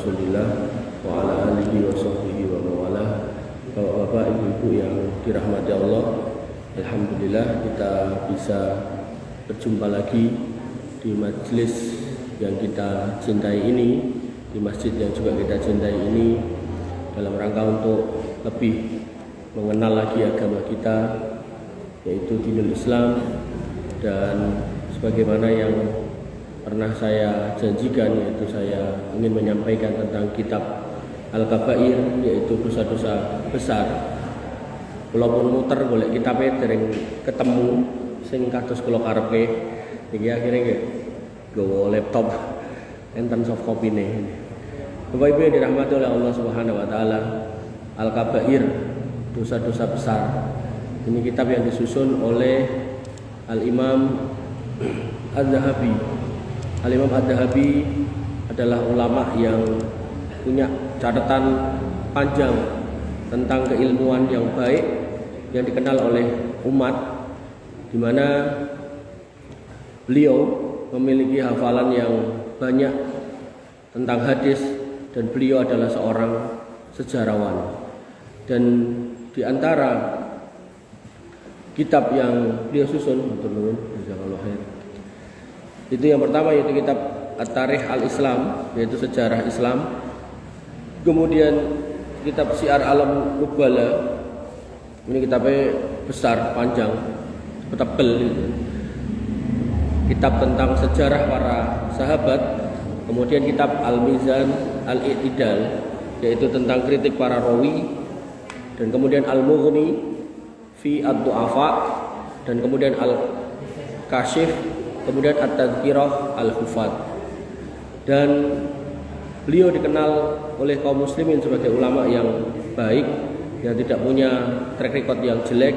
Rasulillah wa ala alihi wa sahbihi wa mawalah. Bapak-bapak, ibu-ibu yang dirahmati Allah, alhamdulillah kita bisa berjumpa lagi di majelis yang kita cintai ini, di masjid yang juga kita cintai ini, dalam rangka untuk lebih mengenal lagi agama kita, yaitu dinul Islam. Dan sebagaimana yang pernah saya janjikan, yaitu saya ingin menyampaikan tentang kitab Al-Kabair, yaitu dosa-dosa besar. Walaupun muter golek kitabnya dereng ketemu sing kados kula karepe, iki akhirnya nggih nggawa laptop enten soft copy-ne. Bapak Ibu yang dirahmati oleh Allah Subhanahu wa taala, Al-Kabair, dosa-dosa besar. Ini kitab yang disusun oleh Al-Imam Az-Zahabi. Al-Imam Az-Zahabi adalah ulama yang punya catatan panjang tentang keilmuan yang baik yang dikenal oleh umat, di mana beliau memiliki hafalan yang banyak tentang hadis, dan beliau adalah seorang sejarawan. Dan di antara kitab yang beliau susun, itu yang pertama yaitu kitab At-Tarikh Al-Islam, yaitu sejarah Islam. Kemudian kitab Syiar Alam Nubala, ini kitabnya besar, panjang, tebel gitu. Kitab tentang sejarah para sahabat. Kemudian kitab Al-Mizan Al-I'tidal, yaitu tentang kritik para rawi. Dan kemudian Al-Mughni fi Ad-Du'afa, dan kemudian Al-Kashif, kemudian At-Tadhkirah Al-Hufat. Dan beliau dikenal oleh kaum muslimin sebagai ulama yang baik, yang tidak punya track record yang jelek,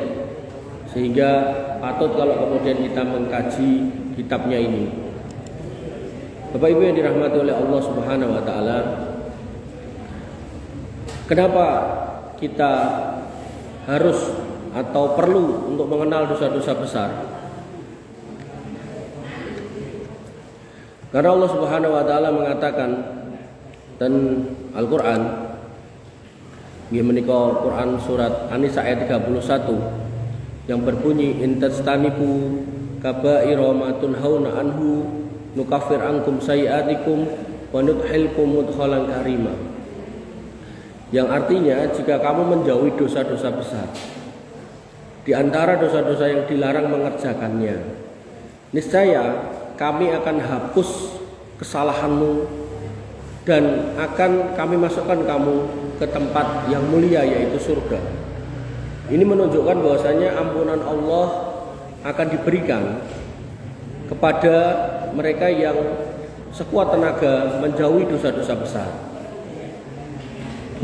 sehingga patut kalau kemudian kita mengkaji kitabnya ini. Bapak Ibu yang dirahmati oleh Allah Subhanahu wa taala, kenapa kita harus atau perlu untuk mengenal dosa-dosa besar? Karena Allah Subhanahu wa taala mengatakan dan Al-Qur'an, nggih menika Quran surat An-Nisa ayat 31 yang berbunyi in tastanibu kaba'ira ma tunhauna anhu nukaffir ankum sayiatikum wa nudkhilkum mudkhalan karima. Yang artinya, jika kamu menjauhi dosa-dosa besar, di antara dosa-dosa yang dilarang mengerjakannya, niscaya kami akan hapus kesalahanmu dan akan kami masukkan kamu ke tempat yang mulia, yaitu surga. Ini menunjukkan bahwasanya ampunan Allah akan diberikan kepada mereka yang sekuat tenaga menjauhi dosa-dosa besar.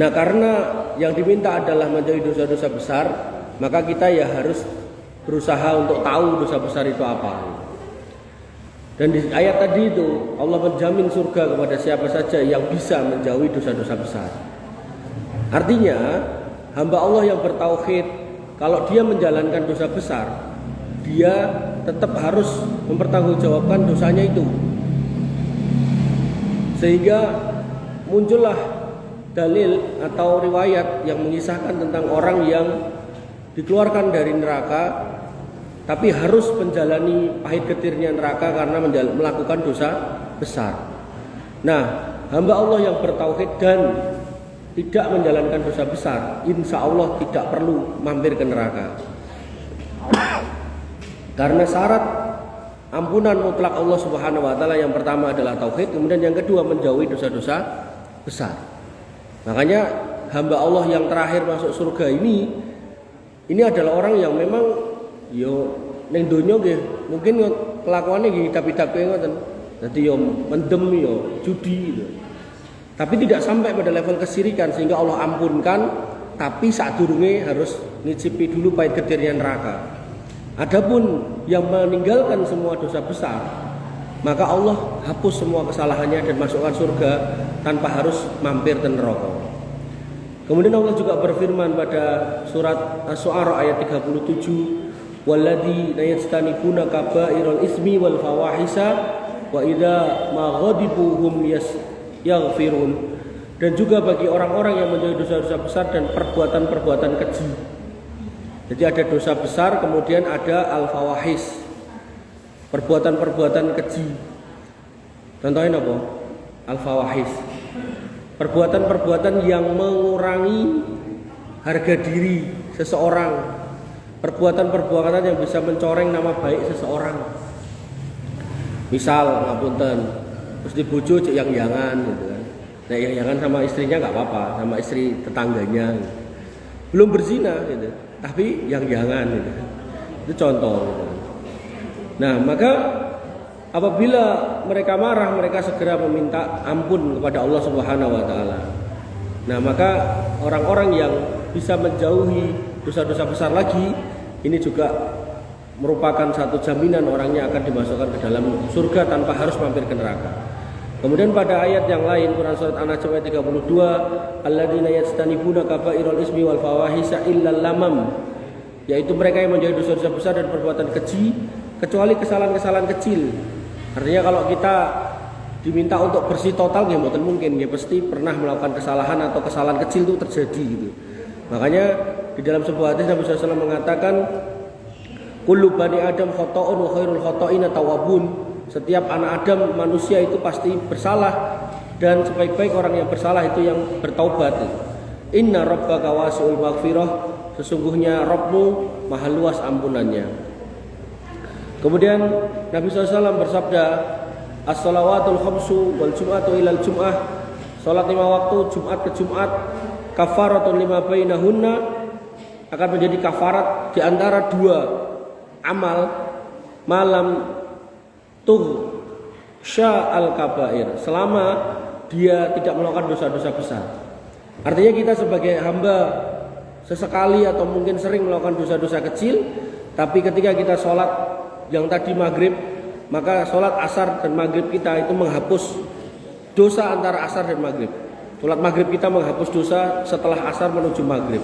Nah, karena yang diminta adalah menjauhi dosa-dosa besar, maka kita ya harus berusaha untuk tahu dosa besar itu apa. Dan di ayat tadi itu Allah menjamin surga kepada siapa saja yang bisa menjauhi dosa-dosa besar. Artinya hamba Allah yang bertauhid, kalau dia menjalankan dosa besar, dia tetap harus mempertanggungjawabkan dosanya itu. Sehingga muncullah dalil atau riwayat yang mengisahkan tentang orang yang dikeluarkan dari neraka, tapi harus menjalani pahit getirnya neraka karena melakukan dosa besar. Nah, hamba Allah yang bertauhid dan tidak menjalankan dosa besar, insya Allah tidak perlu mampir ke neraka. Karena syarat ampunan mutlak Allah Subhanahu wa taala yang pertama adalah tauhid, kemudian yang kedua menjauhi dosa-dosa besar. Makanya hamba Allah yang terakhir masuk surga ini adalah orang yang memang yo ning donya nggih mungkin kelakuannya nggih tapi ngoten. Dadi yo mendem yo judi gitu. Tapi tidak sampai pada level kesirikan sehingga Allah ampunkan, tapi sadurunge harus ngicipi dulu pahit getirnya neraka. Adapun yang meninggalkan semua dosa besar, maka Allah hapus semua kesalahannya dan masukkan surga tanpa harus mampir ke neraka. Kemudian Allah juga berfirman pada surat Asy-Syu'ara ayat 37, "Walladzina yastanibuna kaba'iral ismi wal fawahisha wa idza ma ghadibu hum yaghfirun. Dan juga bagi orang-orang yang menjauhi dosa-dosa besar dan perbuatan-perbuatan keji. Jadi ada dosa besar, kemudian ada al-fawahis, perbuatan-perbuatan keji. Contohnya apa? Al-fawahis, perbuatan-perbuatan yang mengurangi harga diri seseorang, perbuatan-perbuatan yang bisa mencoreng nama baik seseorang. Misal ngapunten, terus dibojo cek yang jangan gitu kan. Nah yang jangan sama istrinya nggak apa-apa, sama istri tetangganya gitu. Belum berzina gitu, tapi yang jangan gitu. Itu contoh gitu. Nah maka apabila mereka marah, mereka segera meminta ampun kepada Allah Subhanahu wa taala. Nah maka orang-orang yang bisa menjauhi dosa-dosa besar lagi, ini juga merupakan satu jaminan orangnya akan dimasukkan ke dalam surga tanpa harus mampir ke neraka. Kemudian pada ayat yang lain, Quran surat An-Najm ayat 32, alladzina yajtanibuna kaba'irul ismi wal fawahisa illal lamam, yaitu mereka yang menjauhi dosa-dosa besar dan perbuatan keji kecuali kesalahan-kesalahan kecil. Artinya kalau kita diminta untuk bersih total, ya mungkin ya pasti pernah melakukan kesalahan atau kesalahan kecil itu terjadi gitu. Makanya di dalam sebuah hadis Nabi SAW mengatakan, kullu bani Adam khata'un wa khairul khata'ina tawwabun. Setiap anak Adam manusia itu pasti bersalah, dan sebaik-baik orang yang bersalah itu yang bertaubat. Inna rabbaka wasi'ul maghfirah, sesungguhnya Rabbmu maha luas ampunannya. Kemudian Nabi SAW bersabda, as-salawatul khamsu wal jum'atu ilal jum'ah, salat 5 waktu Jumat ke Jumat, kafaratun lima bainahunna, akan menjadi kafarat di antara 2 amal malam tuh sya al-kabair, selama dia tidak melakukan dosa-dosa besar. Artinya kita sebagai hamba sesekali atau mungkin sering melakukan dosa-dosa kecil, tapi ketika kita sholat yang tadi maghrib, maka sholat asar dan maghrib kita itu menghapus dosa antara asar dan maghrib. Sholat maghrib kita menghapus dosa setelah asar menuju maghrib,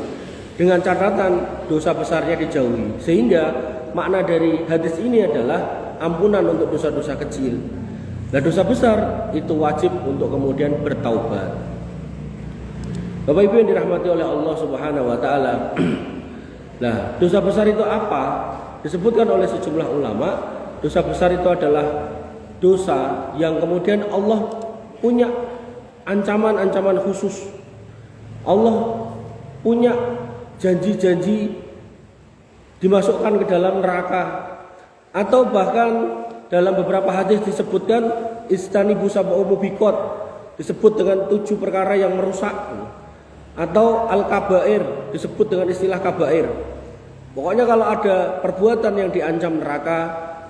dengan catatan dosa besarnya dijauhi. Sehingga makna dari hadis ini adalah ampunan untuk dosa-dosa kecil. Nah dosa besar itu wajib untuk kemudian bertaubat. Bapak Ibu yang dirahmati oleh Allah Subhanahu wa taala. Nah, dosa besar itu apa? Disebutkan oleh sejumlah ulama, dosa besar itu adalah dosa yang kemudian Allah punya ancaman-ancaman khusus. Allah punya janji-janji dimasukkan ke dalam neraka. Atau bahkan dalam beberapa hadis disebutkan istanibu sab'u mubiqat, disebut dengan 7 perkara yang merusak. Atau al-kabair, disebut dengan istilah kabair. Pokoknya kalau ada perbuatan yang diancam neraka,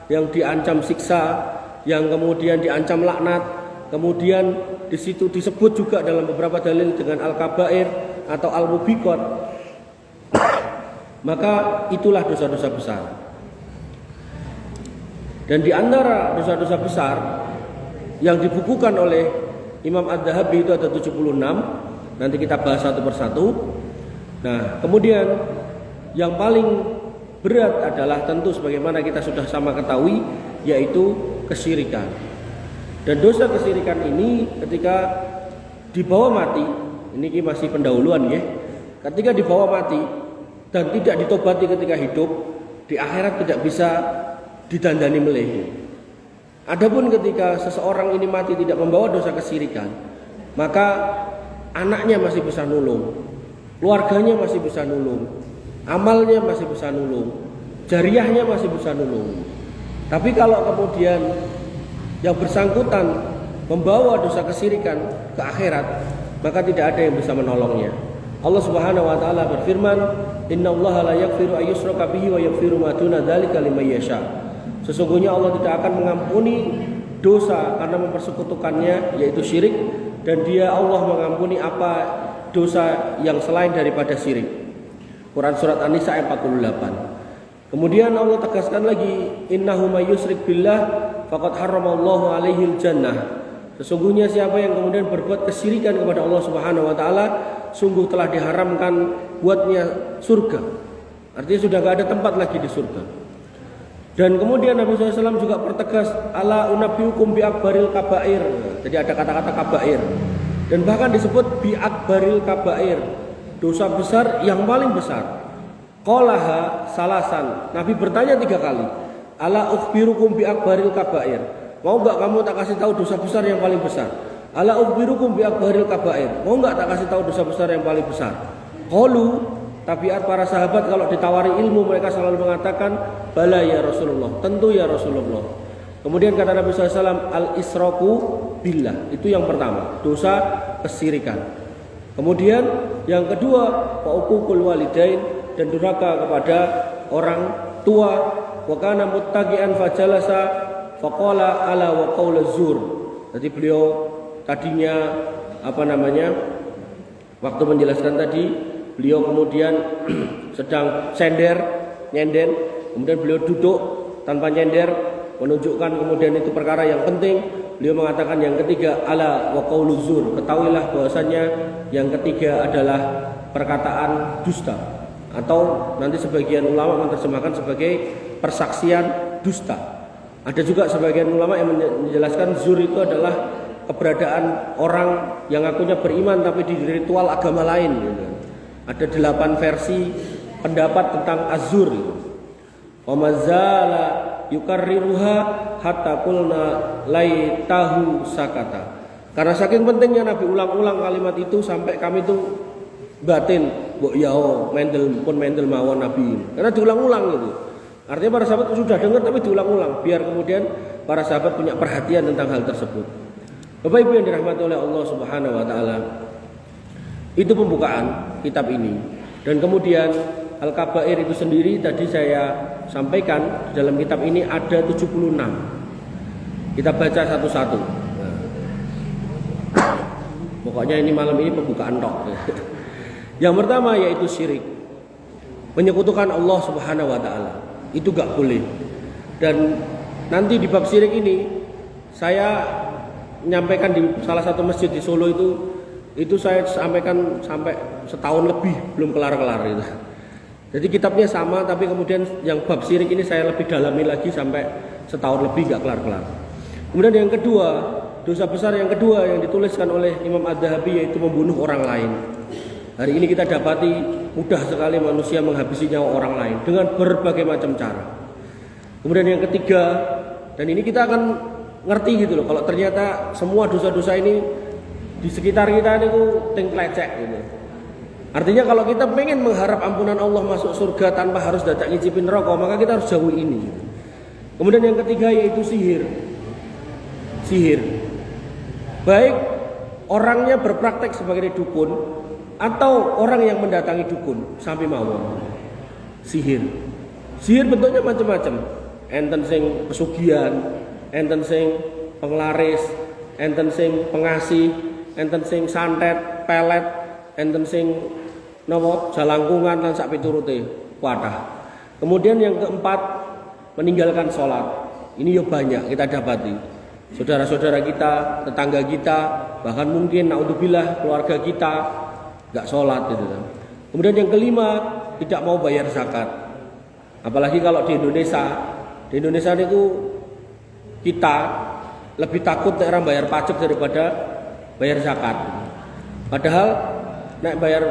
yang diancam siksa, yang kemudian diancam laknat, kemudian di situ disebut juga dalam beberapa dalil dengan al-kabair atau al-mubiqat, maka itulah dosa-dosa besar. Dan di antara dosa-dosa besar yang dibukukan oleh Imam Ad-Dhahabi itu ada 76. Nanti kita bahas satu persatu. Nah, kemudian yang paling berat adalah tentu sebagaimana kita sudah sama ketahui, yaitu kesyirikan. Dan dosa kesyirikan ini ketika dibawa mati, ini masih pendahuluan ya. Ketika dibawa mati dan tidak ditobati ketika hidup, di akhirat tidak bisa didandani meleh. Adapun ketika seseorang ini mati tidak membawa dosa kesyirikan, maka anaknya masih bisa nulung, keluarganya masih bisa nulung, amalnya masih bisa nulung, jariahnya masih bisa nulung. Tapi kalau kemudian yang bersangkutan membawa dosa kesyirikan ke akhirat, maka tidak ada yang bisa menolongnya. Allah Subhanahu wa taala berfirman, "Innallaha la yaghfiru ayyushraka bihi wa yaghfiru ma duna dzalika liman yasha." Sesungguhnya Allah tidak akan mengampuni dosa karena mempersekutukannya, yaitu syirik, dan Dia Allah mengampuni apa dosa yang selain daripada syirik. Quran surat An-Nisa ayat 48. Kemudian Allah tegaskan lagi, innahu may yusyrik billah faqad harramallahu alaihil jannah. Sesungguhnya siapa yang kemudian berbuat kesyirikan kepada Allah Subhanahu wa taala, sungguh telah diharamkan buatnya surga. Artinya sudah enggak ada tempat lagi di surga. Dan kemudian Nabi SAW juga pertegas ala unabbiukum bi akbaril kabair. Jadi ada kata-kata kabair. Dan bahkan disebut bi akbaril kabair, dosa besar yang paling besar. Qalaha salasan. Nabi bertanya 3 kali. Ala ukhbirukum bi akbaril kabair. Mau enggak kamu tak kasih tahu dosa besar yang paling besar? Ala ukhbirukum bi akbaril kabair. Mau enggak tak kasih tahu dosa besar yang paling besar? Qalu, tabiat para sahabat kalau ditawari ilmu mereka selalu mengatakan bala ya Rasulullah, tentu ya Rasulullah. Kemudian kata Nabi SAW, al-israku billah, itu yang pertama, dosa kesyirikan. Kemudian yang kedua, fa'uququl walidain, dan durhaka kepada orang tua. Wa kana muttaqian fajalasa faqala ala wa qaula zur. Jadi beliau tadinya waktu menjelaskan tadi, beliau kemudian sedang nyender, kemudian beliau duduk tanpa nyender, menunjukkan kemudian itu perkara yang penting. Beliau mengatakan yang ketiga ala wa qaulu zur, ketahuilah bahwasanya yang ketiga adalah perkataan dusta, atau nanti sebagian ulama menerjemahkan sebagai persaksian dusta. Ada juga sebagian ulama yang menjelaskan zur itu adalah keberadaan orang yang ngakunya beriman tapi di ritual agama lain gitu. Ada 8 versi pendapat tentang azur gitu. Wa mazala yukarriruha hatta qulna laitahu sakata. Karena saking pentingnya Nabi ulang-ulang kalimat itu sampai kami itu batin, mbok yao mendel mawon Nabi. Karena diulang-ulang gitu. Artinya para sahabat sudah dengar tapi diulang-ulang biar kemudian para sahabat punya perhatian tentang hal tersebut. Bapak Ibu yang dirahmati oleh Allah Subhanahu wa taala. Itu pembukaan kitab ini. Dan kemudian Al-Kabair itu sendiri tadi saya sampaikan di dalam kitab ini ada 76. Kita baca satu-satu. Pokoknya ini malam ini pembukaan tok. Yang pertama yaitu syirik. Menyekutukan Allah Subhanahu wa taala. Itu gak boleh. Dan nanti di bab syirik ini saya menyampaikan di salah satu masjid di Solo itu saya sampaikan sampai setahun lebih belum kelar-kelar itu. Jadi kitabnya sama tapi kemudian yang bab syirik ini saya lebih dalami lagi sampai setahun lebih gak kelar-kelar. Kemudian yang kedua, dosa besar yang kedua yang dituliskan oleh Imam Adz-Dzahabi yaitu membunuh orang lain. Hari ini kita dapati mudah sekali manusia menghabisi nyawa orang lain dengan berbagai macam cara. Kemudian yang ketiga, dan ini kita akan ngerti gitu loh, kalau ternyata semua dosa-dosa ini di sekitar kita ini lecek gitu. Artinya kalau kita pengen mengharap ampunan Allah masuk surga tanpa harus datang ngicipin rokok, maka kita harus jauhi ini. Kemudian yang ketiga yaitu sihir. Baik orangnya berpraktek sebagai dukun atau orang yang mendatangi dukun sampai mawon. Sihir bentuknya macam-macam. Enten sing pesugihan, enten sing penglaris, enten sing pengasih, enten sing santet, pelet, enten sing jalangkungan lan sak piturute wadah. Kemudian yang keempat, meninggalkan sholat. Ini yo banyak kita dapati. Saudara-saudara kita, tetangga kita, bahkan mungkin naudzubillah keluarga kita enggak sholat gitu kan. Kemudian yang kelima, tidak mau bayar zakat. Apalagi kalau di Indonesia itu kita lebih takut orang bayar pajak daripada bayar zakat. Padahal nek bayar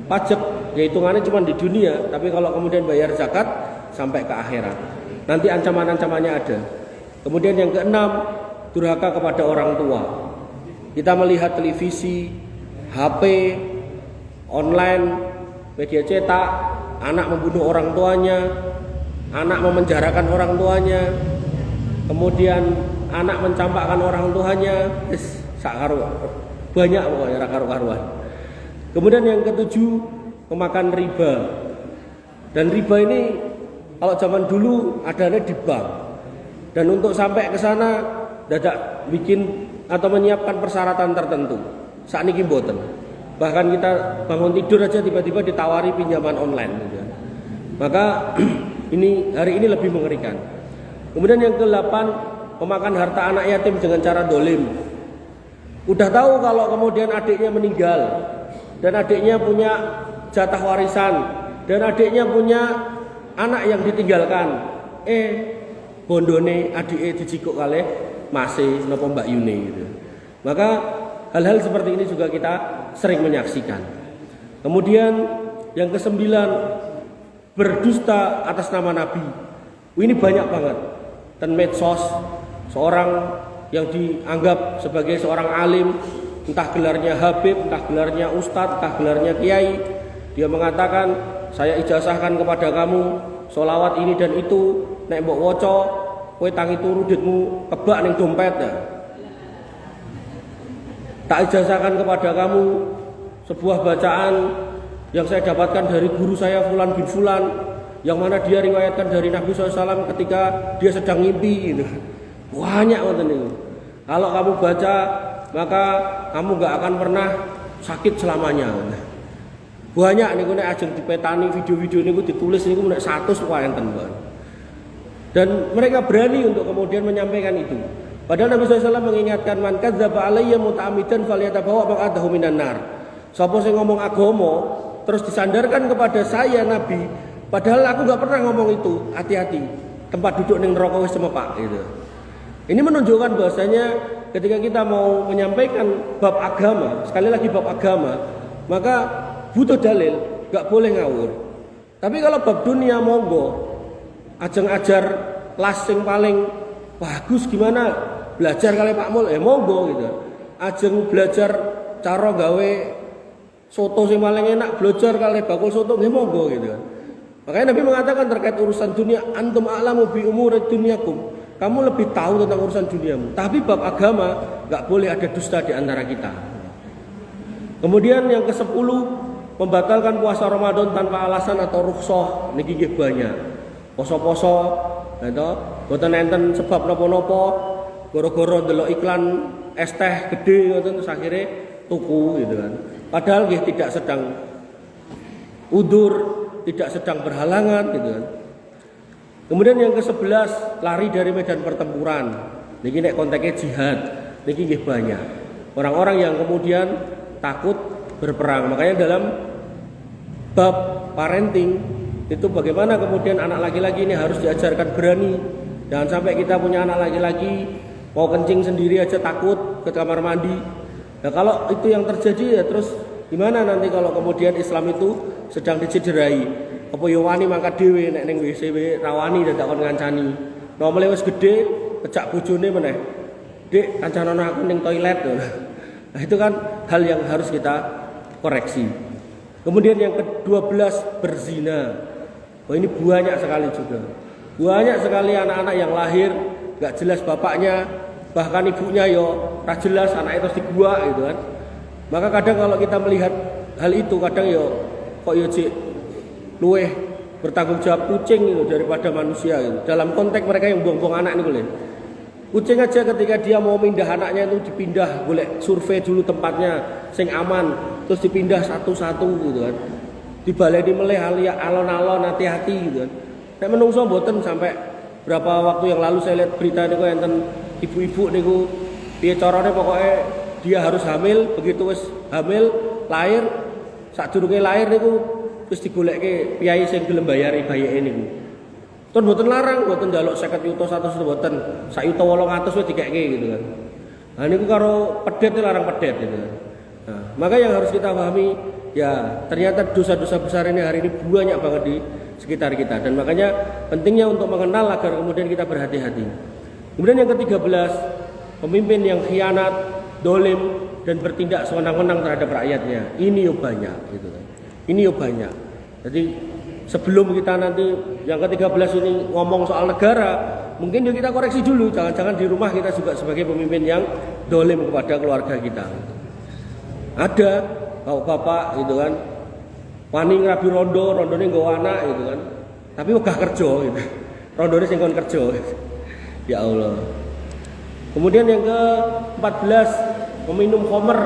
pajak ya hitungannya cuma di dunia, tapi kalau kemudian bayar zakat sampai ke akhirat. Nanti ancaman-ancamannya ada. Kemudian yang keenam, durhaka kepada orang tua. Kita melihat televisi, HP, online, media cetak, anak membunuh orang tuanya, anak memenjarakan orang tuanya, kemudian anak mencampakkan orang tuanya, banyak pokoknya karu-karuan. Kemudian yang ketujuh, memakan riba. Dan riba ini kalau zaman dulu adanya di bank. Dan untuk sampai ke sana dadak bikin atau menyiapkan persyaratan tertentu. Sakniki mboten. Bahkan kita bangun tidur aja tiba-tiba ditawari pinjaman online gitu. Maka hari ini lebih mengerikan. Kemudian yang ke-8, memakan harta anak yatim dengan cara dolim. Udah tahu kalau kemudian adiknya meninggal dan adiknya punya jatah warisan dan adiknya punya anak yang ditinggalkan, bondone adike dijikuk kalih mase napa Mbak Yune gitu. Maka hal-hal seperti ini juga kita sering menyaksikan. Kemudian yang ke-9, berdusta atas nama Nabi. Ini banyak banget. Dan medsos, seorang yang dianggap sebagai seorang alim, entah gelarnya Habib, entah gelarnya Ustadz, entah gelarnya Kiai, dia mengatakan, saya ijazahkan kepada kamu sholawat ini dan itu, nek mbok waca kowe tangi turu duitmu kebak ning dompet ya. Tak ijazahkan kepada kamu sebuah bacaan yang saya dapatkan dari guru saya Fulan bin Fulan, yang mana dia riwayatkan dari Nabi SAW ketika dia sedang ngimpi gitu. Banyak ngoten niku. Kalau kamu baca maka kamu gak akan pernah sakit selamanya. Banyak niku nek ajeng dipetani video-video niku ditulis niku nek 100 wae enten. Dan mereka berani untuk kemudian menyampaikan itu. Padahal Nabi SAW mengingatkan, man kadzdzaba alayya muta'ammidan falyatabawa maq'adahu minan nar. Sapa sing ngomong agama terus disandarkan kepada saya Nabi, padahal aku nggak pernah ngomong itu, hati-hati, tempat duduk ning neraka wis cemepak gitu. Ini menunjukkan bahwasanya ketika kita mau menyampaikan bab agama, sekali lagi bab agama, maka butuh dalil, nggak boleh ngawur. Tapi kalau bab dunia monggo, ajeng ajar las sing paling bagus gimana belajar kali Pak Mul, monggo gitu. Ajeng belajar cara gawe soto sing paling enak, belajar kali bakul soto, monggo gitu kan. Makanya Nabi mengatakan terkait urusan dunia, antum a'lamu bi umuri dunyakum. Kamu lebih tahu tentang urusan duniamu. Tapi bab agama nggak boleh ada dusta di antara kita. Kemudian yang ke-10, membatalkan puasa Ramadan tanpa alasan atau rukhsah niki nggih banyak. Poso-poso gitu, boten enten sebab napa-napa, gara-gara ndelok iklan es teh gede ngoten terus akhire tuku gitu kan. Padahal nggih tidak sedang udur, tidak sedang berhalangan gitu kan. Kemudian yang ke-11, lari dari medan pertempuran. Niki nek konteksnya jihad, niki nggih banyak. Orang-orang yang kemudian takut berperang. Makanya dalam bab parenting itu bagaimana kemudian anak laki-laki ini harus diajarkan berani. Jangan sampai kita punya anak laki-laki mau kencing sendiri aja takut ke kamar mandi. Nah kalau itu yang terjadi ya terus gimana nanti kalau kemudian Islam itu sedang dicederai? Apa yo wani mangkat dhewe nek ning WC rawani dadak kon ngancani. Nomele wis gedhe, kejak bojone meneh. Dik, kancanono aku ning toilet. Nah, itu kan hal yang harus kita koreksi. Kemudian yang ke-12, berzina. Oh ini banyak sekali juga. Banyak sekali anak-anak yang lahir enggak jelas bapaknya, bahkan ibunya yo ora jelas, anaknya terus digua gitu kan. Maka kadang kalau kita melihat hal itu kadang yo kok yo luweh bertanggung jawab kucing itu daripada manusia gitu. Dalam konteks mereka yang buang-buang anak ini kucing aja ketika dia mau pindah anaknya itu dipindah, boleh survei dulu tempatnya sing aman, terus dipindah satu-satu gitu kan. Dibaleni meleh alon-alon hati-hati gitu kan. Nek menungso mboten sampai berapa waktu yang lalu saya lihat berita niku enten ibu-ibu niku piye carane pokoknya dia harus hamil, begitu wis hamil lahir sadurunge lahir niku terus digoleke piyai sing gelem bayari bayike niku. Tur mboten larang, mboten njaluk 50 yuta 100 mboten. 1 yuta 800 wis dikeke gitu kan. Nah niku karo pedet larang pedet gitu kan. Nah, maka yang harus kita pahami ya ternyata dosa-dosa besar ini hari ini banyak banget di sekitar kita dan makanya pentingnya untuk mengenal agar kemudian kita berhati-hati. Kemudian yang ke-13, pemimpin yang khianat, dolim dan bertindak sewenang-wenang terhadap rakyatnya. Ini yo banyak gitu kan. Ini yo banyak. Jadi sebelum kita nanti yang ke-13 ini ngomong soal negara, mungkin yuk kita koreksi dulu. Jangan-jangan di rumah kita juga sebagai pemimpin yang dolim kepada keluarga kita. Ada bapak gitu kan, wani ngrabi rondone nggawa anak gitu kan. Tapi wegah kerja gitu. Rondone sing kon kerja. Ya Allah. Kemudian yang ke-14, meminum khamr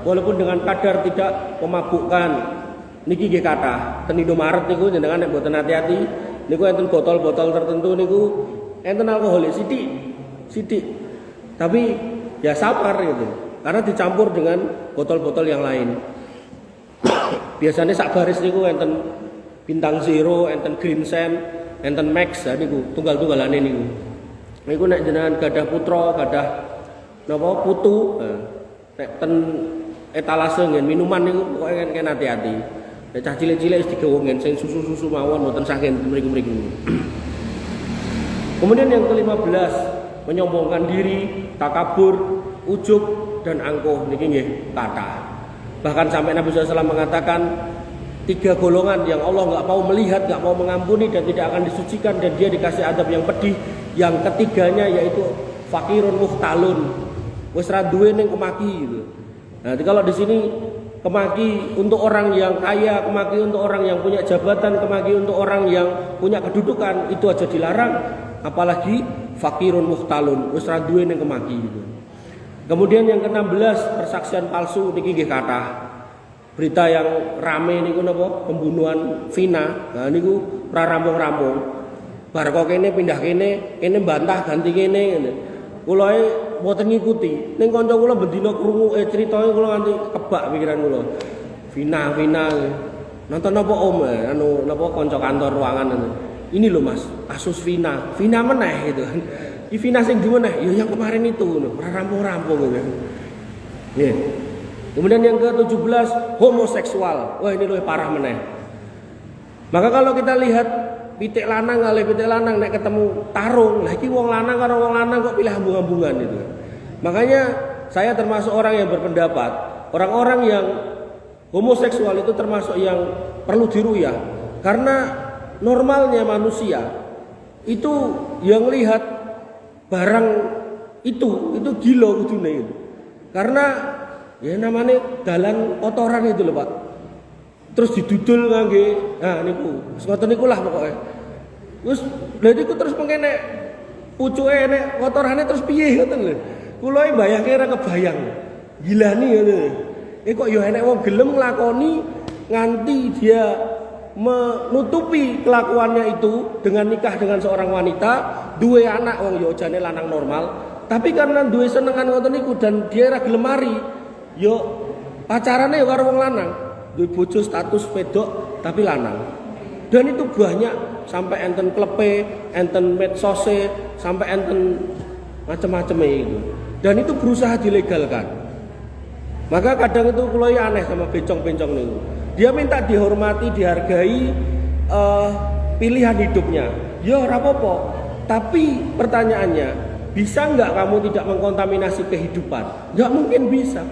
walaupun dengan kadar tidak memabukkan. Niki nggih kathah ten Indomaret niku jenengan nek mboten hati-hati niku enten botol-botol tertentu niku enten alkohol sithik. Tapi ya sabar gitu. Karena dicampur dengan botol-botol yang lain. Biasanya sak baris niku enten Bintang Zero, enten Green Sand, enten Max niku tunggal-tunggalane niku. Niku nek jenengan gadah putra, gadah napa putu, nek ten etalase ngen minuman niku pokoke kan hati-hati. Nek cah cilik-cilik wis digawa ngen sing susu-susu mawon mboten saking mriku-mriku. Kemudian yang ke-15, menyombongkan diri, takabur, ujub dan angkuh niki nggih kathah. Bahkan sampai Nabi SAW mengatakan 3 golongan yang Allah nggak mau melihat, nggak mau mengampuni dan tidak akan disucikan dan dia dikasih adab yang pedih. Yang ketiganya yaitu fakirun muhtalun, wis ra duwe ning kemaki gitu. Nah, kalau di sini kemaki untuk orang yang kaya, kemaki untuk orang yang punya jabatan, kemaki untuk orang yang punya kedudukan itu aja dilarang, apalagi fakirun muhtalun, wis ra duwe ning kemaki gitu. Kemudian yang ke-16, persaksian palsu niki nggih kathah. Berita yang rame niku napa? Pembunuhan Vina. Nah niku ora rampung-rampung. Bar kok kene pindah kene bantah ganti kene ngene. Kula mboten ngikuti. Ning kanca kula bendina krungu critane kula nganti kebak pikiran kula. Vina. Nonton apa Om? Napa kanca kantor ruangan. Ini loh Mas, kasus Vina meneh gitu kan. Vina sing di mana? Ya yang kemarin itu, ora rampung-rampung gitu. Nih. Kemudian yang ke-17, homoseksual. Wah, ini lebih parah meneh. Maka kalau kita lihat pitik lanang kali pitik lanang nek ketemu tarung, lah iki wong lanang karo wong lanang kok pilih ambung-ambungan itu. Makanya saya termasuk orang yang berpendapat, orang-orang yang homoseksual itu termasuk yang perlu diruyah. Karena normalnya manusia itu yang lihat barang itu gila kudune itu. Karena ya namanya dalan kotoran itu loh Pak. Terus didudul ngangge, nah niku, ngoten niku lah pokoke. Terus lha niku terus mengene pucuke nek kotorane terus piye ngoten lho. Kula mbayangke ora kebayang. Gilani ngono. Kok ya enek wong gelem nglakoni nganti dia menutupi kelakuannya itu dengan nikah dengan seorang wanita, duwe anak wong yo jane lanang normal, tapi karena duwe senengan ngoten niku dan dia ra gelem mari, yo pacarane yo karo wong lanang, duwe bojo status wedok tapi lanang. Dan itu banyak sampai enten klepe, enten medsose, sampai enten macam-macam itu. Dan itu berusaha dilegalkan. Maka kadang itu kula aneh sama bencong-bencong niku. Dia minta dihormati, dihargai pilihan hidupnya. Ya ora apa-apa. Tapi pertanyaannya, bisa nggak kamu tidak mengkontaminasi kehidupan? Nggak mungkin bisa.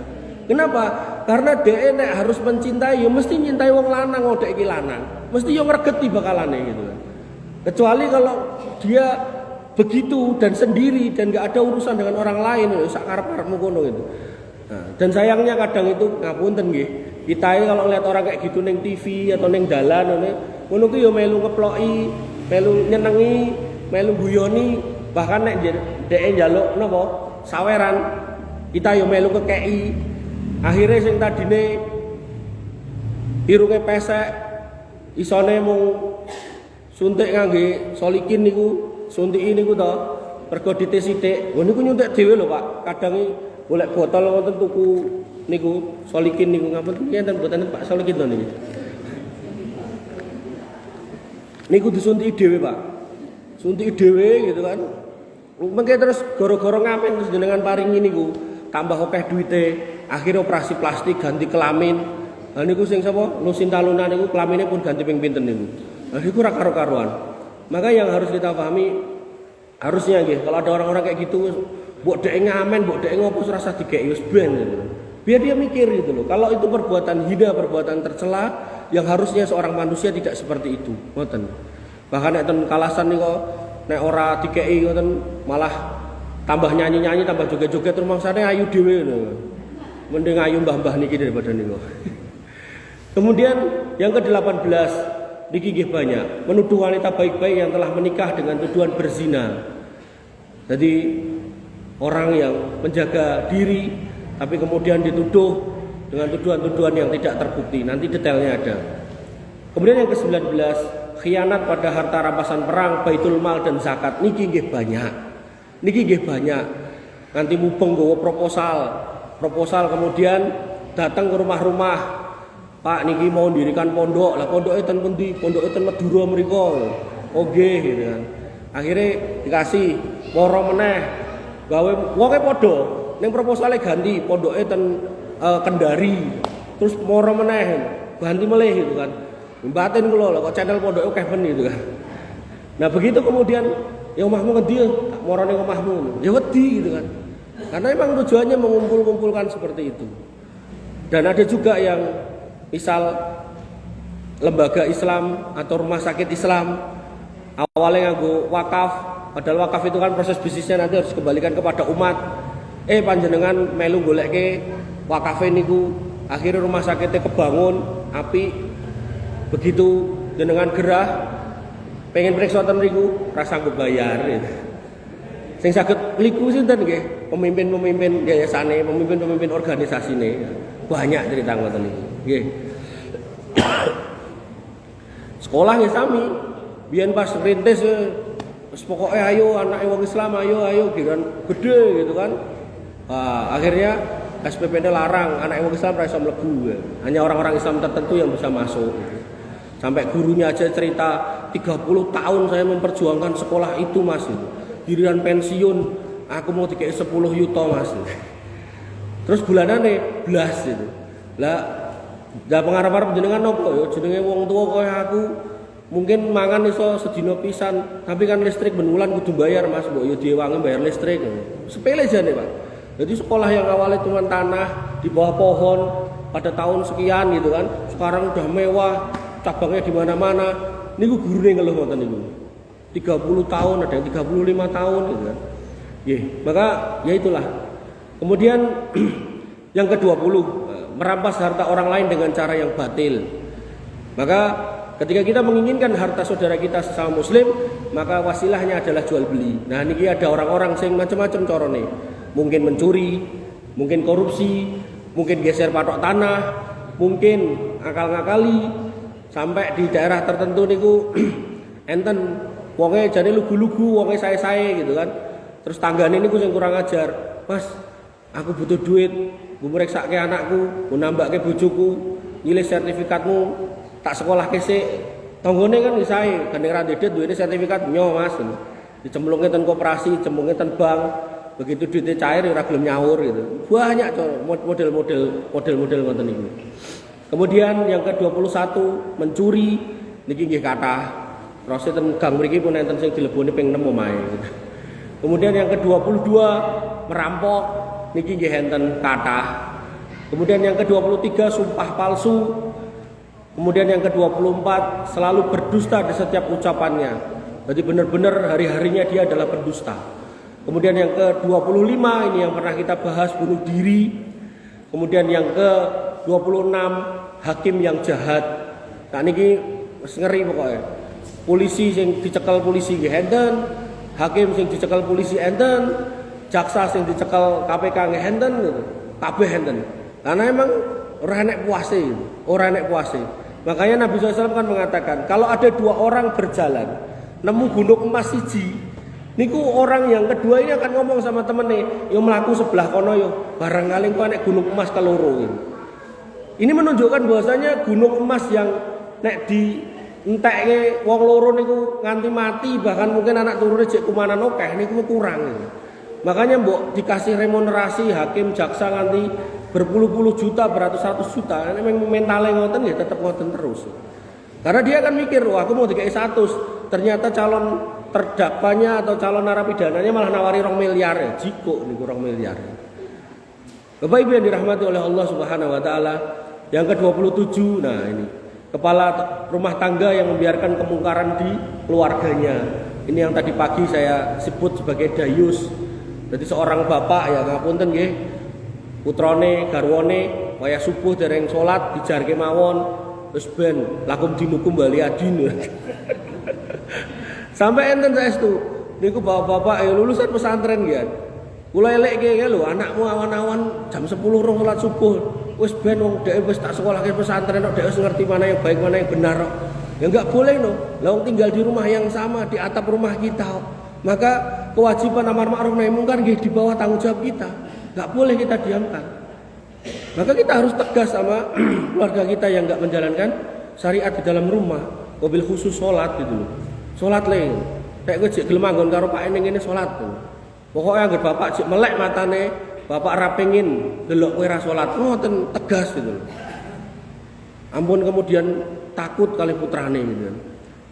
Kenapa? Karena dia harus mencintai, ya mesti nyintai wong lanang, wong dek iki lanang. Mesti yo ngregeti bakalane gitu. Kecuali kalau dia begitu dan sendiri dan nggak ada urusan dengan orang lain, sak karep-karepmu kono gitu. Nah, dan sayangnya kadang itu ngapunten nggih. Kita kalau lihat orang kayak gitu neng TV atau neng dalan ngono ku yo melu ngeploki, melu nyenengi, melu guyoni, bahkan nek dhek njaluk napa saweran, kita yo melu kekeki. Akhirnya sing tadine irunge pesek, isone mung suntik ngangge solikin niku, suntiki niku to, mergo dites sithik. Lho niku nyuntik dhewe lho Pak. Kadang golek botol wonten tuku niku solikin niku ngapunten enten mboten Pak solikin to niki. Niku disuntiki dhewe Pak. Suntiki dhewe gitu kan. Mengke terus gara-gara ngamen terus jenengan paringi niku tambah akeh duwite, akhirnya operasi plastik ganti kelamin. Lah niku sing sapa? Lucinta Luna niku kelamine pun ganti ping pinten niku. Lah niku ora karo-karuan. Maka yang harus kita pahami harusnya nggih kalau ada orang-orang kayak gitu mbok dhek ngamen, mbok dhek ngopo rasa digeki wis ben gitu. Biar dia mikir gitu loh. Kalau itu perbuatan hina, perbuatan tercela yang harusnya seorang manusia tidak seperti itu. Ngoten. Bahkan nek ten kalasan niku nek ora digeki ngoten malah tambah nyanyi-nyanyi, tambah joget-joget terus mangsane ayu dhewe lho. Mending ayu mbah-mbah niki daripada niku. Kemudian yang ke-18 niki nggih banyak, menuduh wanita baik-baik yang telah menikah dengan tuduhan berzina. Jadi orang yang menjaga diri tapi kemudian dituduh dengan tuduhan-tuduhan yang tidak terbukti. Nanti detailnya ada. Kemudian yang ke-19, khianat pada harta rampasan perang, baitul mal dan zakat. Niki nggih banyak. Niki nggih banyak. Nanti mubeng nggawa proposal kemudian datang ke rumah-rumah. Pak niki mau dirikan pondok. Lah pondoke ten pundi? Pondoke ten Madura mriku. Oh nggih gitu kan. Akhirnya dikasih moro meneh gawe wonge padha ning proposale ganti pondoke ten Kendari terus moro meneh ganti melih gitu kan. Batin kula lho kok channel pondoke akeh ben gitu kan. Nah begitu kemudian ya omahmu ngendi tak moro ning omahmu. Ya wedi gitu kan. Karena memang tujuannya mengumpul-kumpulkan seperti itu. Dan ada juga yang misal lembaga Islam atau rumah sakit Islam awalnya nganggo wakaf, padahal wakaf itu kan proses bisnisnya nanti harus dikembalikan kepada umat. Panjenengan melu goleke wakafe niku, akhirnya rumah sakitnya kebangun, api. Begitu jenengan gerah pengen periksa ten niku ra sanggup bayar. Sing saged liku sinten nggih? Pemimpin-pemimpin yayasane, pemimpin-pemimpin organisasine. Banyak cerita ngoten niku. Nggih. Sekolah nggih sami. Biyen pas rintis wis pokoke ayo anake wong Islam ayo giran gede gitu kan. Akhirnya SPPD larang anak wong Islam ra iso mlebu. Hanya orang-orang Islam tertentu yang bisa masuk. Sampai gurunya aja cerita 30 tahun saya memperjuangkan sekolah itu Mas. Giliran pensiun aku mau dikei 10 yuta Mas. Terus bulanane blas itu. Lah pengarep-arep jenengan nopo ya jenenge wong tua kaya aku mungkin mangan iso sedina pisan, tapi kan listrik ben wulan kudu bayar Mas, mbok yo diwangi bayar listrik. Sepele jane, Pak. Jadi sekolah yang awalnya cuma tanah di bawah pohon pada tahun sekian gitu kan, sekarang udah mewah, cabangnya di mana-mana. Niku gurune ngeluh ngoten niku. 30 tahun, ada yang 35 tahun gitu kan. Maka ya itulah. Kemudian yang ke-20, merampas harta orang lain dengan cara yang batil. Maka ketika kita menginginkan harta saudara kita sesama muslim, maka wasilahnya adalah jual beli. Nah, niki ada orang-orang sing macam-macam carane. Mungkin mencuri, mungkin korupsi, mungkin geser patok tanah, mungkin akal-ngakali sampai di daerah tertentu niku enten wonge jane lugu-lugu, wonge sae-sae gitu kan. Terus tanggane niku sing kurang ajar. Mas, aku butuh duit, gue mereksake anakku, gue nambahke bojoku, nyilih sertifikatmu, tak sekolah kesik. Tanggane kan sae, gandeng ra ndedet duwene sertifikat nyo Mas. Dicemplungke ten koperasi, cemplungke ten bank. Begitu duitnya cair ora gelem nyaur gitu. Banyak model-model ngoten niku. Kemudian yang ke-21 mencuri niki nggih kathah. Proses ten gang mriki pun enten sing dileboni ping 6 omahe gitu. Kemudian yang ke-22 merampok niki nggih enten kathah. Kemudian yang ke-23 sumpah palsu. Kemudian yang ke-24 selalu berdusta di setiap ucapannya. Jadi benar-benar hari-harinya dia adalah pendusta. Kemudian yang ke-25 ini yang pernah kita bahas, bunuh diri. Kemudian yang ke-26 hakim yang jahat. Nah niki wis ngeri pokoknya. Polisi sing dicekel polisi nggih enten, hakim sing dicekel polisi enten, jaksa sing dicekel KPK nggih enten gitu. Kabeh enten. Karena emang ora enek puase. Makanya Nabi SAW kan mengatakan, kalau ada 2 orang berjalan nemu gunung emas siji, niku orang yang kedua ini akan ngomong sama temennya, yo melaku sebelah kono yo, barangkali kok nek gunung emas keloro gitu. Ini menunjukkan bahwasanya gunung emas yang nek di entekke wong loro niku nganti mati, bahkan mungkin anak turune jek kumanan akeh niku kurang gitu. Makanya mbok dikasih remunerasi hakim jaksa nganti berpuluh-puluh juta, beratus-ratus juta, memang mentalnya ngoten ya tetap ngoten terus. Karena dia akan mikir, wah aku mau dikasih 100, ternyata calon terdakwanya atau calon narapidananya malah nawari 2 miliar ya, jiko niku 2 miliar. Bapak Ibu yang dirahmati oleh Allah Subhanahu wa taala, yang ke-27 nah ini, kepala rumah tangga yang membiarkan kemungkaran di keluarganya. Ini yang tadi pagi saya sebut sebagai dayus. Jadi seorang bapak ya ngapunten nggih, putrane garwane waya subuh dereng salat dijarke mawon terus ben lakum dinukum bali adin. Sampai enten saestu niku bapak-bapak lulusan pesantren ya. Kula elekke lho anakmu awan-awan jam 10 rong salat subuh wis ben wong dhek wis tak sekolahke pesantren kok dhek wis ngerti mana yang baik mana yang benar. Ya enggak boleh no. Lah wong tinggal di rumah yang sama di atap rumah kita. Maka kewajiban amar ma'ruf nahi munkar nggih di bawah tanggung jawab kita. Enggak boleh kita diamkan. Maka kita harus tegas sama keluarga kita yang enggak menjalankan syariat di dalam rumah. Mobil khusus sholat gitu loh. Sholat leh. nek kowe jek gelem manggon karo Pak ning ngene salat. Pokoke anggere bapak jek melek matane, bapak ra pengin delok kowe ra salat. Ngoten tegas gitu. Ampun kemudian takut kali putrane gitu.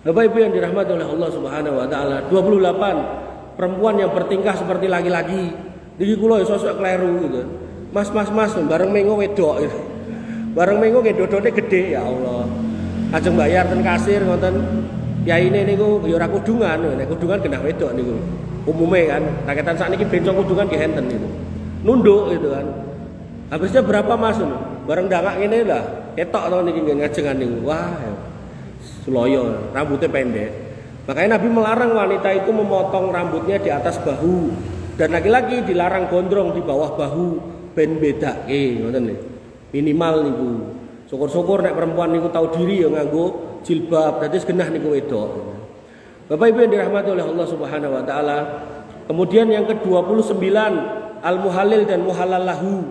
Bapak Ibu yang dirahmati oleh Allah Subhanahu wa taala, 28 perempuan yang bertingkah seperti laki-laki. Iki kula ya sosok kleru gitu. Mas bareng mengo wedok gitu. Bareng mengo nggih dodone gede ya Allah. Ajeng bayar ten kasir ngoten. Yaine niku ya ora kudungan, nek kudungan genah wedok niku. Umume kan, rakyatan sakniki bencong kudungan nggih enten gitu. Nunduk gitu kan. Habisnya berapa Mas? Bareng dangak ngene lah. Ketok to niki nggih ngajengan niku. Wah. Suloyo, rambutnya pendek. Makanya Nabi melarang wanita itu memotong rambutnya di atas bahu, dan laki-laki dilarang gondrong di bawah bahu ben bedake, ngoten nggih. Minimal niku. Syukur-syukur nek perempuan niku tahu diri ya nganggo jilbab, dadi genah niku wedok. Bapak Ibu yang dirahmati oleh Allah Subhanahu wa taala. Kemudian yang ke-29 al-muhalil dan muhallalahu.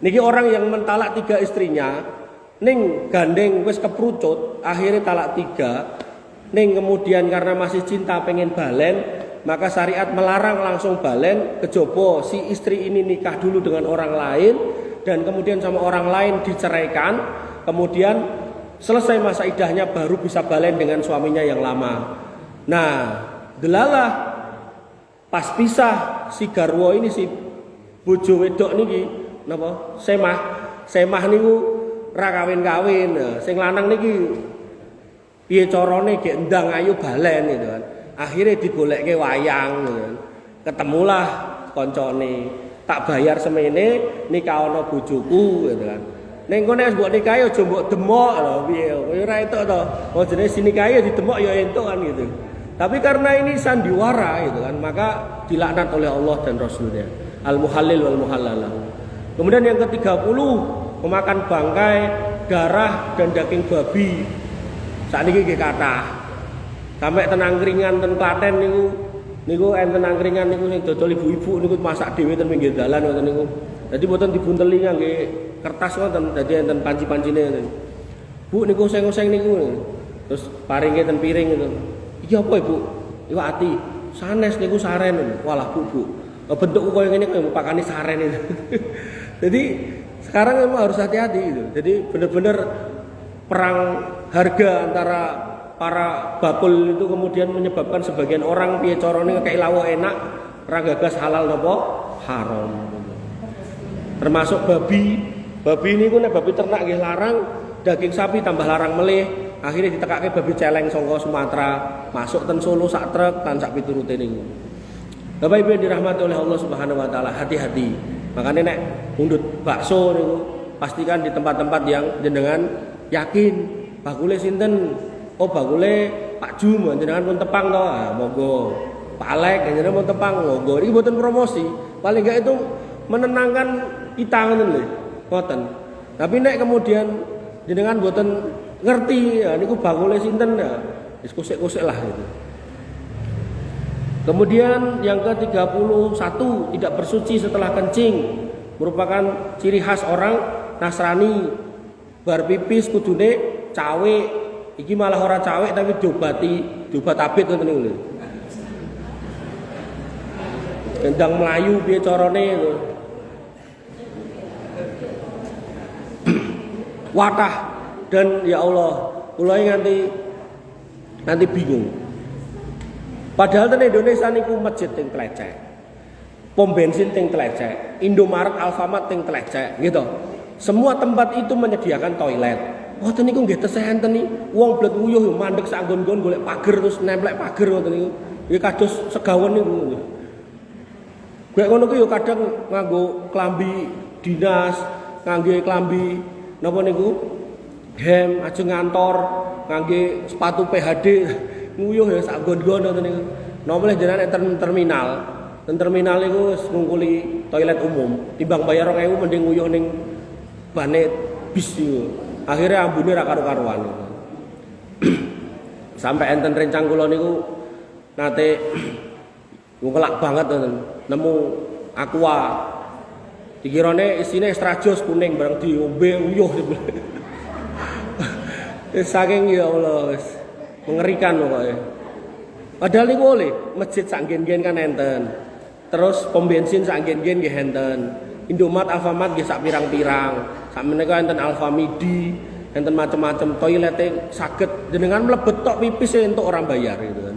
Niki orang yang mentalak 3 istrinya. Ning gandeng wis keprucut, akhirnya talak 3. Ning kemudian karena masih cinta pengen balen, maka syariat melarang langsung balen, kejaba si istri ini nikah dulu dengan orang lain dan kemudian sama orang lain diceraikan, kemudian selesai masa idahnya baru bisa balen dengan suaminya yang lama. Nah, delalah pas pisah si garwa ini, si bojo wedok niki napa? Semah niku ra kawin-kawin. Sing lanang niki piye carane gek ndang ayu balen gitu kan. Akhire digolekke wayang gitu kan. Ketemulah koncone, tak bayar semene nikah ana bojoku gitu kan. Ning kene wis mbok nikahi aja mbok demok lho piye. Kowe ora entuk to. Oh jenenge sinikahi didemok ya entuk kan gitu. Tapi karena ini sandiwara gitu kan, maka dilaknat oleh Allah dan Rasulnya. Al-muhallil wal muhallalah. Kemudian yang ke-30 memakan bangkai, darah dan daging babi. Sakniki nggih kathah. Sampai ten angkringan ten Klaten niku enten angkringan niku sing dodol ibu-ibu niku masak dhewe ten pinggir dalan ngoten niku. Dadi mboten dibunteli ngangge kertas ngoten, dadi enten panci-pancine ngoten. Bu niku oseng-oseng niku. Terus paringe ten piring ngoten. Iki apa Ibu? Iwak ati. Sanes niku saren. Walah Bu. Bentukku koyo ngene kaya pakane saren itu. Jadi sekarang memang harus hati-hati gitu. Jadi benar-benar perang harga antara para bakul itu kemudian menyebabkan sebagian orang piye carane ngekeki lawuh enak, ora gagas halal napa haram. Termasuk babi. Babi niku nek babi ternak nggih larang, daging sapi tambah larang melih. Akhirnya ditekake babi celeng saka Sumatera, masuk ten Solo sak truk tan sak piturute niku. Bapak Ibu yang dirahmati oleh Allah Subhanahu wa taala, hati-hati. Makanya nek mundut bakso niku pastikan di tempat-tempat yang jenengan yakin bakule sinten. Oh bakule Pak Jum jenengan pun tepang to. Ah, monggo. Pak Alek jenengan pun tepang monggo. Iki mboten promosi. Paling enggak itu menenangkan kita ngoten lho. Mboten. Tapi nek kemudian jenengan mboten ngerti ya niku bakule sinten ya. Wis kusik-kusik lah gitu. Kemudian yang ke-31 tidak bersuci setelah kencing, merupakan ciri khas orang Nasrani. Bar pipis kudune cawe. Iki malah ora cawe tapi diobat abit ngoten niku lho. Gendang melayu piye carane lho. Watah dan ya Allah, kula nganti bingung. Padahal ten Indonesia niku masjid ting tlecek. Pom bensin ting tlecek, Indomaret, Alfamart ting tlecek gitu. Semua tempat itu menyediakan toilet. Ngoten niku nggih tesih enten iki. Wong blet nguyuh yo mandeg sak nggon-nggon golek pager terus nemplek pager ngoten niku. Nggih kados segawon niku. Gue ngono ku yo kadang nganggo klambi dinas, ngangge klambi napa niku? Hem ajeng ngantor, ngangge sepatu PHD. Nguyuh ya sak nggon-nggon ngoten niku. Nomale jenengan enten terminal. Ten terminal niku wis ngungkuli toilet umum. Timbang bayar 2.000 mending nguyuh ning bane bis niku. Akhirnya ambune ra karo-karuan. Sampai enten rencang kula niku nate ngelak banget ngoten. Nemu aqua. Dikirane isine extra jus kuning bareng diombe uyuh. Saking ya Allah wis mengerikan pokoknya. Padahal niku oleh masjid sak nggen-nggen kan enten. Terus pom bensin sak nggen-nggen nggih enten. Indomaret, Alfamart nggih sak pirang-pirang. Sak menika enten Alfamidi, enten macam-macam toilete saged jenengan mlebet tok pipis entuk orang bayar gitu kan.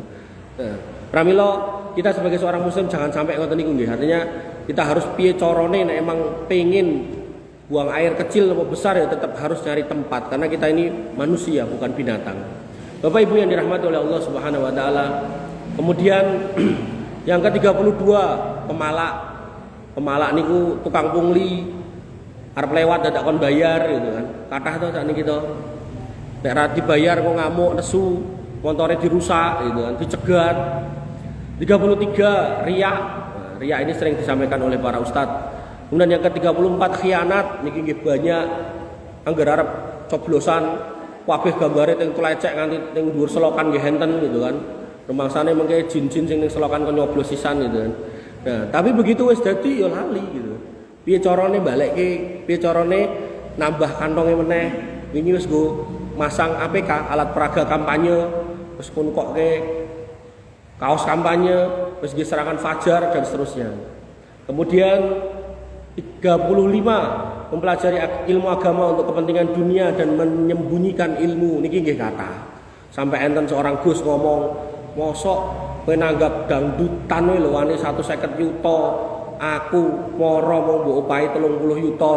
Nah, pramila kita sebagai seorang muslim jangan sampai ngoten niku nggih. Artinya kita harus piye carane nek emang pengin buang air kecil atau besar ya tetap harus cari tempat karena kita ini manusia bukan binatang. Bapak Ibu yang dirahmati oleh Allah Subhanahu wa taala. Kemudian yang ke-32 pemalak. Pemalak niku tukang pungli arep lewat dadak kon bayar gitu kan. Kathah to sakniki to. Nek ra dibayar kok ngamuk nesu, montore dirusak gitu kan, dicegat. 33 riya. Nah, riya ini sering disampaikan oleh para ustadz. Kemudian yang ke-34 khianat niki nggih banyak angger arep coblosan kabeh gambare teng tulecek nganti teng dhuwur selokan nggih enten gitu kan. Rumangsane mengke jin-jin sing ning selokan kon nyoblos sisan gitu kan. Nah, tapi begitu wis dadi ya lali gitu. Piye carane balekke, piye carane nambah kantonge meneh. Wingi wis go masang APK alat peraga kampanye, wis kun kokke kaos kampanye, wis nggih serangan fajar dan seterusnya. Kemudian 35 mempelajari ilmu agama untuk kepentingan dunia dan menyembunyikan ilmu niki nggih kathah. Sampai enten seorang Gus ngomong, "Mosok kowe nanggap dangdutan wae lho wane 150 yuta, aku moro mau mbok upahi 30 yuta."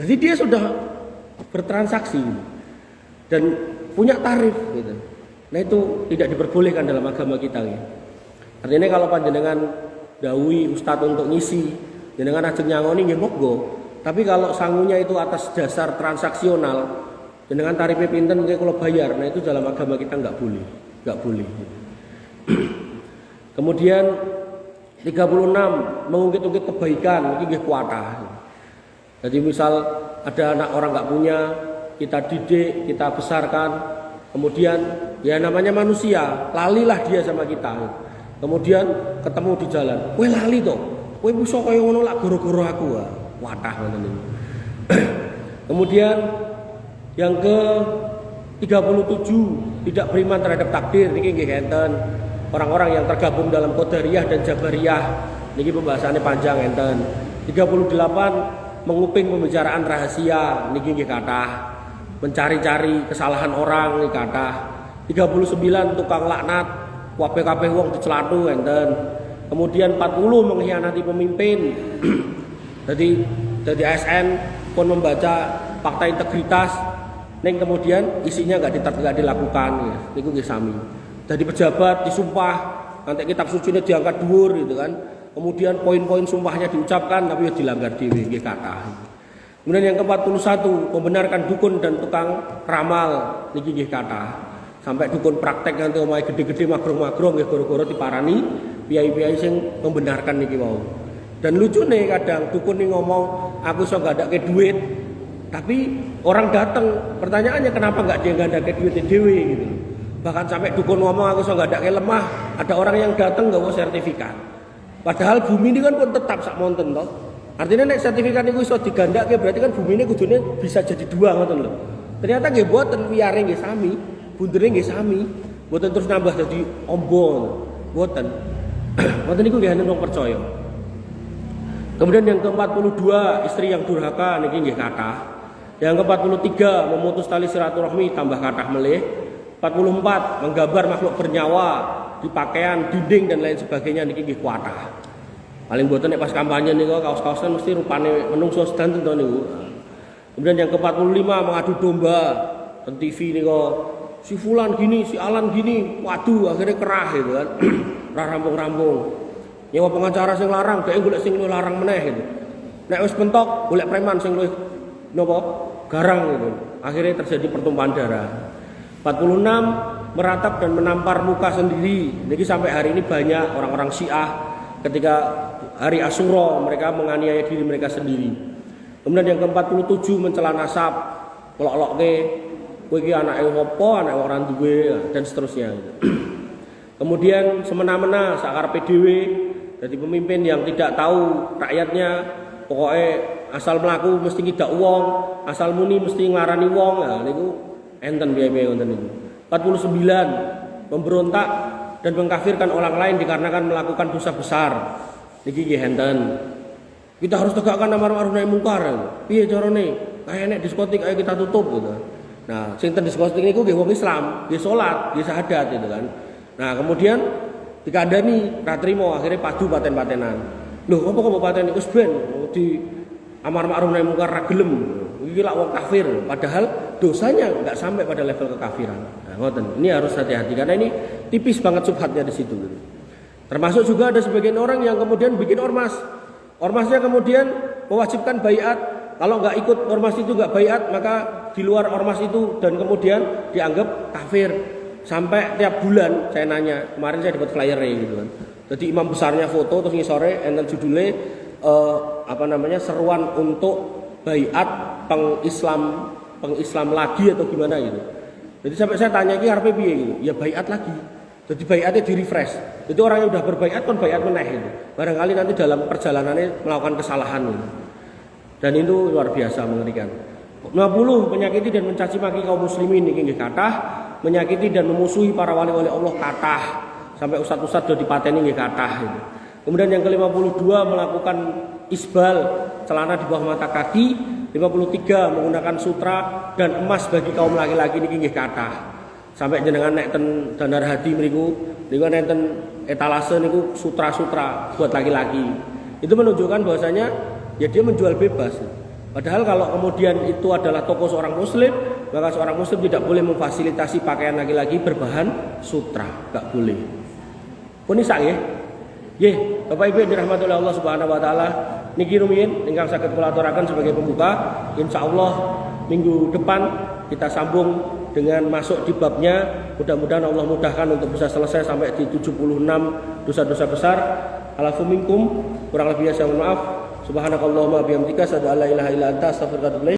Jadi dia sudah bertransaksi dan punya tarif gitu. Nah itu tidak diperbolehkan dalam agama kita ya. Artinya kalau panjenengan dawuhi ustadz untuk ngisi jenengan ajeng nyangoni nggih monggo. Tapi kalau sangunya itu atas dasar transaksional, jenengan tarifnya pinten nggih kula bayar. Nah itu dalam agama kita enggak boleh. Kemudian 36 mengungkit-ungkit kebaikan iki nggih kuatah. Jadi misal ada anak orang enggak punya, kita didik, kita besarkan, kemudian ya namanya manusia, lalilah dia sama kita. Kemudian ketemu di jalan, kowe lali toh. Kowe bisa kaya ngono lak goro-goro aku. Watah ngoten niku. Kemudian yang ke-37 tidak beriman terhadap takdir niki nggih enten. Orang-orang yang tergabung dalam Qadariyah dan Jabariyah niki pembahasannya panjang enten. 38 menguping pembicaraan rahasia niki nggih kathah. Mencari-cari kesalahan orang niki kathah. 39 tukang laknat, kabeh-kabeh wong dicelathu enten. Kemudian 40 mengkhianati pemimpin. Jadi ASN pun membaca fakta integritas, neng kemudian isinya nggak dilakukan, ya. Niku nggih sami. Jadi pejabat disumpah, nanti kitab sucinya diangkat dhuwur gitu kan. Kemudian poin-poin sumpahnya diucapkan tapi ya dilanggar dhewe nggih kathah. Kemudian yang ke-41 membenarkan dukun dan tukang ramal niki nggih kathah. Sampai dukun praktek nanti omahe gede-gede magrong-magrong nggih gara-gara diparani piyai-piyai sing membenarkan niki wau. Dan lucu nih kadang dukun nih ngomong aku iso gandake duit, tapi orang datang pertanyaannya kenapa nggak dia gandake duit dhewe gitu. Bahkan sampai dukun ngomong aku iso gandake lemah, ada orang yang datang nggawa sertifikat. Padahal bumi ini kan pun tetap sak monten toh. Artinya nek sertifikat niku iso digandake berarti kan bumi ini kudune bisa jadi dua ngoten lho. Ternyata nggih boten wiyare nggih sami, bundere nggih sami, boten terus nambah jadi ombol. Boten. Boten niku nggih enten wong percaya. Kemudian yang ke-42 istri yang durhaka niki nggih kathah. Yang ke-43 memutus tali silaturahmi tambah kathah melih. 44 menggambar makhluk bernyawa di pakaian, dinding dan lain sebagainya niki nggih kathah. Paling boten nek pas kampanye niku kaos-kaosan mesti rupane menungso sedanten to niku. Kemudian yang ke-45 mengadu domba ten TV niku si fulan gini, si alan gini, waduh akhirnya kerah gitu kan. Ra rampung-rampung. Nyewa pengacara sing larang, dhek golek sing luwih larang meneh gitu. Nek wis pentok golek preman sing luwih napa? Garang gitu. Akhirnya terjadi pertumpahan darah. 46 meratap dan menampar muka sendiri. Niki sampai hari ini banyak orang-orang Syiah ketika hari Asyura mereka menganiaya diri mereka sendiri. Kemudian yang ke-47 mencela nasab, kelok-lokke kowe iki anake opo, anak orang duwe dan seterusnya. Kemudian semena-mena sakarepe dhewe jadi pemimpin yang tidak tahu rakyatnya, pokoknya asal melaku mesti ngidak uang, asal muni mesti nglarani wong. Nah niku enten piye-piye wonten niku. 49 memberontak dan mengkafirkan orang lain dikarenakan melakukan dosa besar. Niki nggih enten. Kita harus tegakkan amar ma'ruf nahi mungkar. Piye carane? Kayak nek diskotik ayo kita tutup gitu. Nah, sing ten diskotik niku nggih wong Islam, nggih salat, nggih syahadat gitu kan. Nah, kemudian dikandani ra trimo akhirnya padu paten-patenan. Loh, apa kok paten wis ben di amar ma'ruf nahi mungkar ra gelem. Iki lak wong kafir, padahal dosanya enggak sampai pada level kekafiran. Nah, ngoten. Ini harus hati-hati karena ini tipis banget subhatnya di situ gitu. Termasuk juga ada sebagian orang yang kemudian bikin ormas. Ormasnya kemudian mewajibkan baiat. Kalau nggak ikut ormas itu nggak baiat, maka di luar ormas itu dan kemudian dianggap kafir. Sampai tiap bulan saya nanya, kemarin saya dapat flyer gitu kan. Jadi imam besarnya foto terus ngisore enten judulnya seruan untuk baiat pengislam lagi atau gimana gitu. Jadi sampai saya tanya iki arepe piye gitu. Ya baiat lagi. Jadi baiatnya di refresh. Jadi orang yang sudah berbaiat kan baiat meneh gitu. Barangkali nanti dalam perjalanannya melakukan kesalahan gitu. Dan itu luar biasa mengerikan. 50 menyakiti dan mencaci maki kaum muslimin niki nggih kathah, menyakiti dan memusuhi para wali-wali Allah kathah. Sampai ustaz-ustaz sudah dipateni nggih kathah gitu. Kemudian yang ke-52 melakukan isbal celana di bawah mata kaki, 53 menggunakan sutra dan emas bagi kaum laki-laki niki nggih kathah. Sampai jenengan nek ten Dandar Hadi mriku nenten etalase niku sutra-sutra buat laki-laki. Itu menunjukkan bahwasanya ya dia menjual bebas. Padahal kalau kemudian itu adalah toko seorang muslim, maka seorang muslim tidak boleh memfasilitasi pakaian laki-laki berbahan sutra, enggak boleh. Punisa nggih. Nggih, Bapak Ibu yang dirahmati oleh Allah Subhanahu wa taala, niki rumiyin ingkang saged kula aturaken sebagai pembuka. Insyaallah minggu depan kita sambung dengan masuk di babnya. Mudah-mudahan Allah mudahkan untuk bisa selesai sampai di 76 dosa-dosa besar. Alafu minkum, kurang lebihnya saya mohon maaf. Subhanakallahumma bihamdika asyhadu an la ilaha illa anta astaghfiruka wa atubu ilaik.